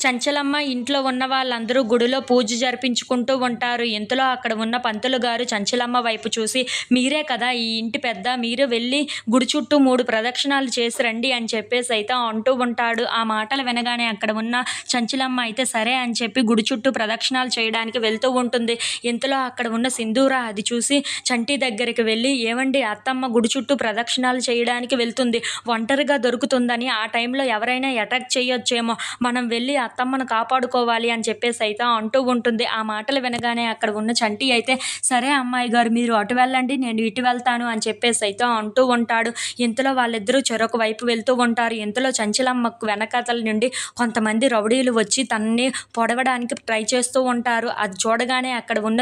చంచలమ్మ ఇంట్లో ఉన్న వాళ్ళందరూ గుడిలో పూజ జరిపించుకుంటూ ఉంటారు. ఇంతలో అక్కడ ఉన్న పంతులు గారు చంచలమ్మ వైపు చూసి, మీరే కదా ఈ ఇంటి పెద్ద, మీరు వెళ్ళి గుడి చుట్టూ 3 ప్రదక్షిణాలు చేసి రండి అని చెప్పేసి అయితే అంటూ ఉంటాడు. ఆ మాటలు వినగానే అక్కడ ఉన్న చంచలమ్మ అయితే సరే అని చెప్పి గుడి చుట్టూ ప్రదక్షిణాలు చేయడానికి వెళ్తూ ఉంటుంది. ఇంతలో అక్కడ ఉన్న సింధూర అది చూసి చంటి దగ్గరికి వెళ్ళి, ఏవండి అత్తమ్మ గుడి చుట్టూ ప్రదక్షిణాలు చేయడానికి వెళ్తుంది, ఒంటరిగా దొరుకుతుందని ఆ టైంలో ఎవరైనా అటాక్ చేయొచ్చేమో, మనం వెళ్ళి అత్తమ్మను కాపాడుకోవాలి అని చెప్పేసి అయితే అంటూ ఉంటుంది. ఆ మాటలు వినగానే అక్కడ ఉన్న చంటి అయితే సరే అమ్మాయి గారు మీరు అటు వెళ్ళండి, నేను ఇటు వెళ్తాను అని చెప్పేసి అయితే అంటూ ఉంటాడు. ఇంతలో వాళ్ళిద్దరూ చెరొక వైపు వెళ్తూ ఉంటారు. ఇంతలో చంచలమ్మకు వెనకాతల నుండి కొంతమంది రౌడీలు వచ్చి తనని పొడవడానికి ట్రై చేస్తూ ఉంటారు. అది చూడగానే అక్కడ ఉన్న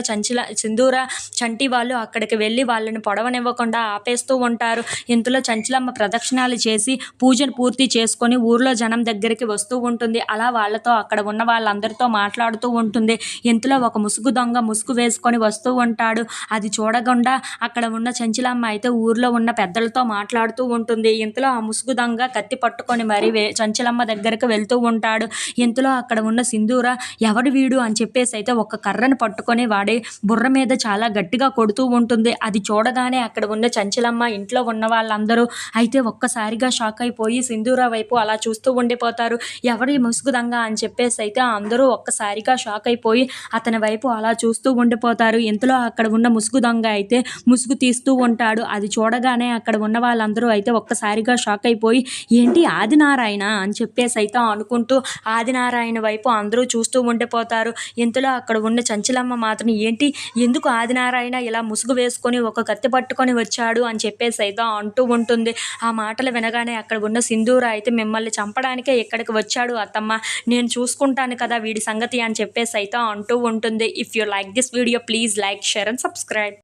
సింధూర చంటి వాళ్ళు అక్కడికి వెళ్ళి వాళ్ళని పొడవనివ్వకుండా ఆపేస్తూ ఉంటారు. ఇంతలో చంచలమ్మ ప్రదక్షిణాలు చేసి పూజను పూర్తి చేసుకొని ఊర్లో జనం దగ్గరికి వస్తూ ఉంటుంది. అలా వాళ్ళతో అక్కడ ఉన్న వాళ్ళందరితో మాట్లాడుతూ ఉంటుంది. ఇంతలో ఒక ముసుగు దొంగ ముసుగు వేసుకొని వస్తూ ఉంటాడు. అది చూడకుండా అక్కడ ఉన్న చంచలమ్మ అయితే ఊర్లో ఉన్న పెద్దలతో మాట్లాడుతూ ఉంటుంది. ఇంతలో ఆ ముసుగు దొంగ కత్తి పట్టుకొని మరి చంచలమ్మ దగ్గరకు వెళ్తూ ఉంటాడు. ఇంతలో అక్కడ ఉన్న సింధూర ఎవడు వీడు అని చెప్పేసి అయితే ఒక కర్రను పట్టుకొని వాడి బుర్ర మీద చాలా గట్టిగా కొడుతూ ఉంటుంది. అది చూడగానే అక్కడ ఉన్న చంచలమ్మ ఇంట్లో ఉన్న వాళ్ళందరూ అయితే ఒక్కసారిగా షాక్ అయిపోయి సింధూర వైపు అలా చూస్తూ ఉండిపోతారు. ఎవరి ముసుగు దొంగ అని చెప్పేసి అయితే అందరూ ఒక్కసారిగా షాక్ అయిపోయి అతని వైపు అలా చూస్తూ ఉండిపోతారు. ఇంతలో అక్కడ ఉన్న ముసుగు దొంగ అయితే ముసుగు తీస్తూ ఉంటాడు. అది చూడగానే అక్కడ ఉన్న వాళ్ళందరూ అయితే ఒక్కసారిగా షాక్ అయిపోయి ఏంటి ఆదినారాయణ అని చెప్పేసి అయితే అనుకుంటూ ఆదినారాయణ వైపు అందరూ చూస్తూ ఉండిపోతారు. ఇంతలో అక్కడ ఉన్న చంచలమ్మ మాత్రం ఏంటి ఎందుకు ఆదినారాయణ ఇలా ముసుగు వేసుకొని ఒక కత్తి పట్టుకొని వచ్చాడు అని చెప్పేసి అయితే అంటూ ఉంటుంది. ఆ మాటలు వినగానే అక్కడ ఉన్న సింధూర అయితే మిమ్మల్ని చంపడానికే ఇక్కడికి వచ్చాడు అత్తమ్మ, నేను చూసుకుంటాను కదా వీడి సంగతి అని చెప్పేసి అయితే అంటూ ఉంటుంది. If you like this video please like, share and subscribe.